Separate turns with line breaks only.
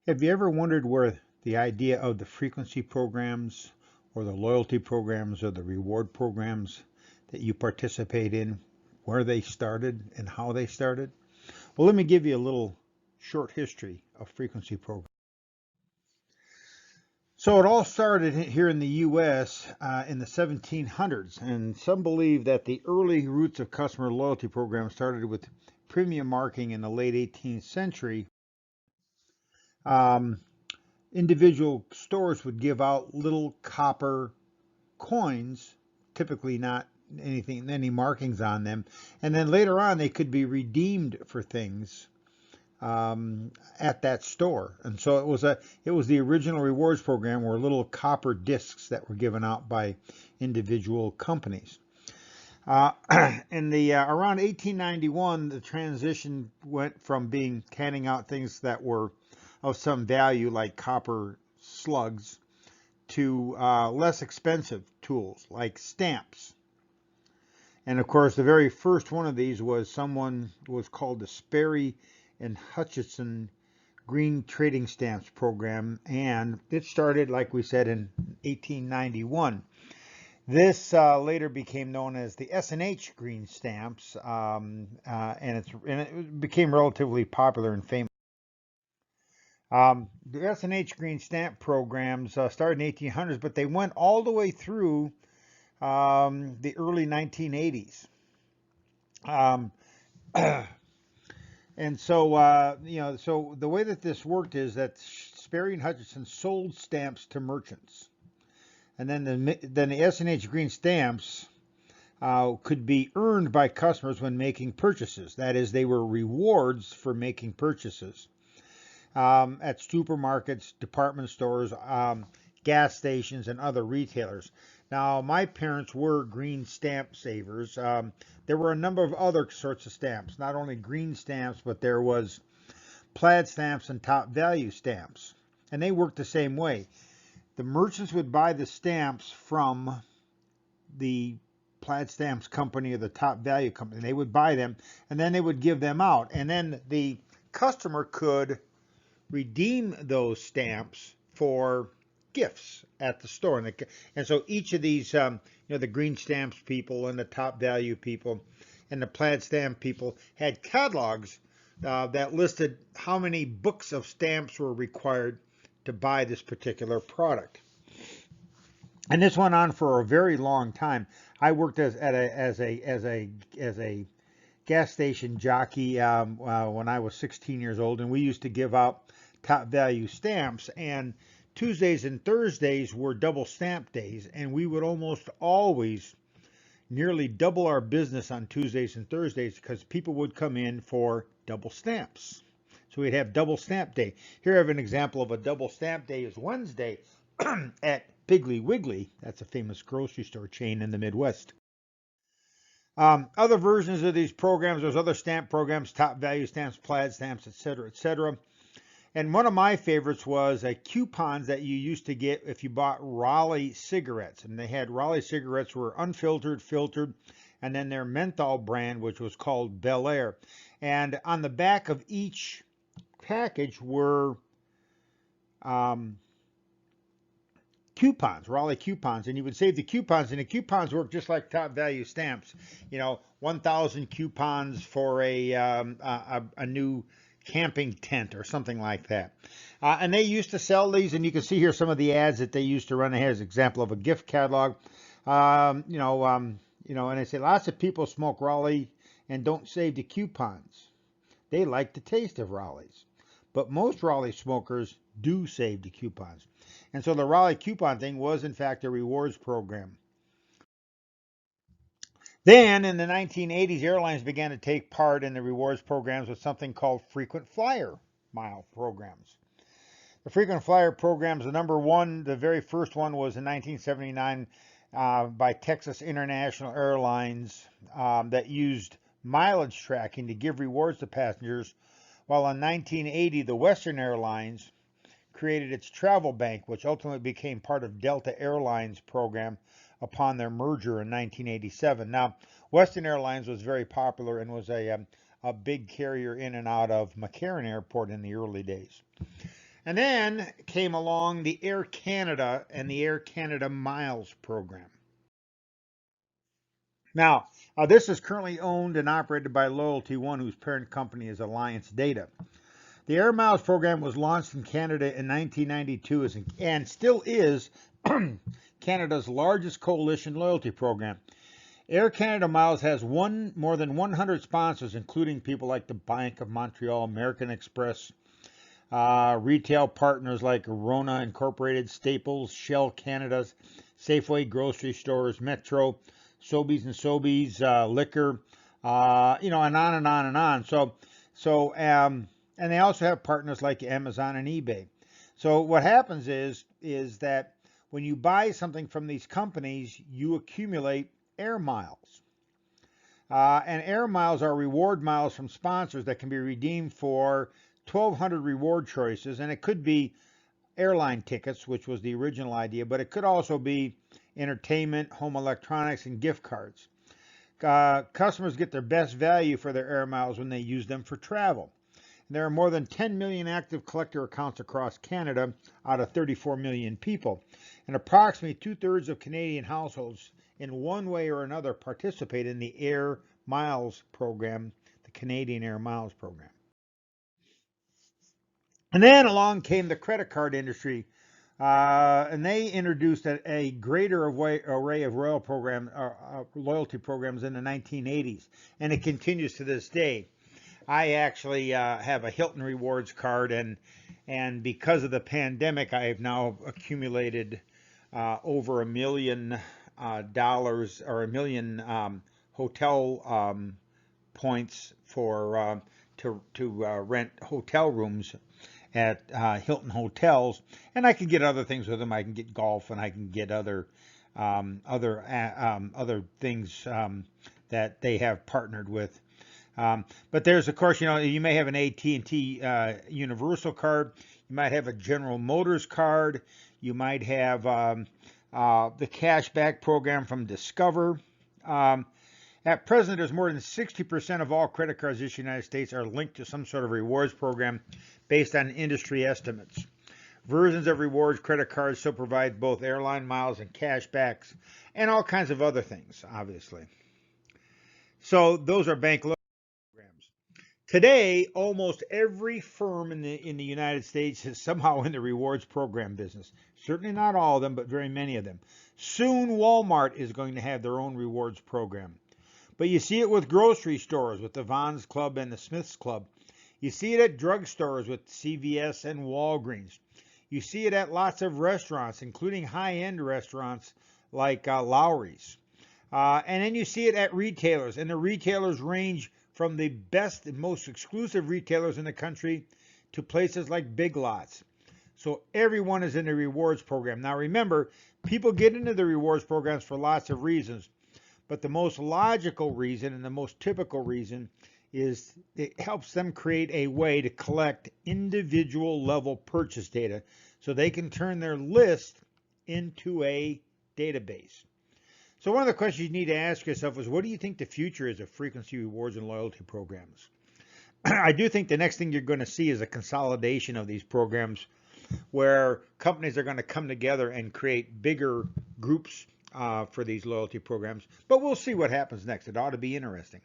Have you ever wondered where the idea of the frequency programs or the loyalty programs or the reward programs that you participate in, where they started and how they started? Well, let me give you a little short history of frequency programs. So it all started here in the U.S. In the 1700s, and some believe that the early roots of customer loyalty programs started with premium marketing in the late 18th century. Um, Individual stores would give out little copper coins, typically not any markings on them, and then later on they could be redeemed for things at that store. And so it was the original rewards program, were little copper discs that were given out by individual companies. Uh, in the around 1891, the transition went from being handing out things that were of some value, like copper slugs, to less expensive tools like stamps. And of course, the very first one of these was called the Sperry and Hutchinson Green Trading Stamps Program, and it started, like we said, in 1891. This later became known as the S&H Green Stamps, and it became relatively popular and famous. The S&H Green Stamp programs started in the 1800s, but they went all the way through the early 1980s. Um, and so, so the way that this worked is that Sperry and Hutchinson sold stamps to merchants, and then the S&H Green Stamps could be earned by customers when making purchases. That is, they were rewards for making purchases at supermarkets, department stores, gas stations, and other retailers. Now, my parents were green stamp savers. There were a number of other sorts of stamps, not only green stamps, but there was plaid stamps and top value stamps. And they worked the same way. The merchants would buy the stamps from the plaid stamps company or the top value company. They would buy them and then they would give them out. And then the customer could redeem those stamps for gifts at the store. And so each of these, the green stamps people and the top value people and the plaid stamp people had catalogs that listed how many books of stamps were required to buy this particular product. And this went on for a very long time. I worked as a gas station jockey when I was 16 years old, and we used to give out top value stamps. And Tuesdays and Thursdays were double stamp days, and we would almost always nearly double our business on Tuesdays and Thursdays because people would come in for double stamps. So we'd have double stamp day. Here I have an example of a double stamp day is Wednesday at Piggly Wiggly. That's a famous grocery store chain in the Midwest. Other versions of these programs, there's other stamp programs, top value stamps, plaid stamps, etc., etc. And one of my favorites was coupons that you used to get if you bought Raleigh cigarettes. And they had Raleigh cigarettes were unfiltered, filtered, and then their menthol brand, which was called Bel Air. And on the back of each package were um, coupons, Raleigh coupons, and you would save the coupons, and the coupons work just like top value stamps. 1,000 coupons for a new camping tent or something like that. And they used to sell these, and you can see here some of the ads that they used to run. Here's an example of a gift catalog. And they say lots of people smoke Raleigh and don't save the coupons. They like the taste of Raleighs. But most Raleigh smokers do save the coupons. And so the Raleigh coupon thing was, in fact, a rewards program. Then in the 1980s, airlines began to take part in the rewards programs with something called frequent flyer mile programs. The frequent flyer programs, the number one, the very first one was in 1979 by Texas International Airlines that used mileage tracking to give rewards to passengers, while in 1980, the Western Airlines created its travel bank, which ultimately became part of Delta Airlines program upon their merger in 1987. Now, Western Airlines was very popular and was a big carrier in and out of McCarran Airport in the early days. And then came along the Air Canada and the Air Canada Miles program. Now, this is currently owned and operated by Loyalty One, whose parent company is Alliance Data. The Air Miles program was launched in Canada in 1992 and still is Canada's largest coalition loyalty program. Air Canada Miles has more than 100 sponsors, including people like the Bank of Montreal, American Express, retail partners like Rona Incorporated, Staples, Shell Canada's, Safeway grocery stores, Metro, Sobeys and Sobeys, liquor, and on and on and on. And they also have partners like Amazon and eBay. So what happens is that when you buy something from these companies, you accumulate air miles. And air miles are reward miles from sponsors that can be redeemed for 1,200 reward choices, and it could be airline tickets, which was the original idea, but it could also be entertainment, home electronics, and gift cards. Customers get their best value for their air miles when they use them for travel. There are more than 10 million active collector accounts across Canada out of 34 million people, and approximately 2/3 of Canadian households in one way or another participate in the Air Miles program, the Canadian Air Miles program. And then along came the credit card industry, and they introduced a greater array of loyalty programs in the 1980s, and it continues to this day. I actually have a Hilton Rewards card, and because of the pandemic, I have now accumulated over $1 million or 1 million hotel points for to rent hotel rooms at Hilton hotels, and I can get other things with them. I can get golf, and I can get other things that they have partnered with. But there's, of course, you may have an AT&T Universal card. You might have a General Motors card. You might have the cashback program from Discover. At present, there's more than 60% of all credit cards issued in the United States are linked to some sort of rewards program based on industry estimates. Versions of rewards credit cards still provide both airline miles and cashbacks and all kinds of other things, obviously. So those are bank loyalty programs. Today, almost every firm in the United States is somehow in the rewards program business. Certainly not all of them, but very many of them. Soon, Walmart is going to have their own rewards program. But you see it with grocery stores, with the Vons Club and the Smith's Club. You see it at drugstores with CVS and Walgreens. You see it at lots of restaurants, including high-end restaurants like Lowry's. And then you see it at retailers, and the retailers range from the best and most exclusive retailers in the country to places like Big Lots. So everyone is in the rewards program. Now remember, people get into the rewards programs for lots of reasons, but the most logical reason and the most typical reason is it helps them create a way to collect individual level purchase data so they can turn their list into a database. So one of the questions you need to ask yourself is, what do you think the future is of frequency rewards and loyalty programs? I do think the next thing you're going to see is a consolidation of these programs where companies are going to come together and create bigger groups for these loyalty programs. But we'll see what happens next. It ought to be interesting.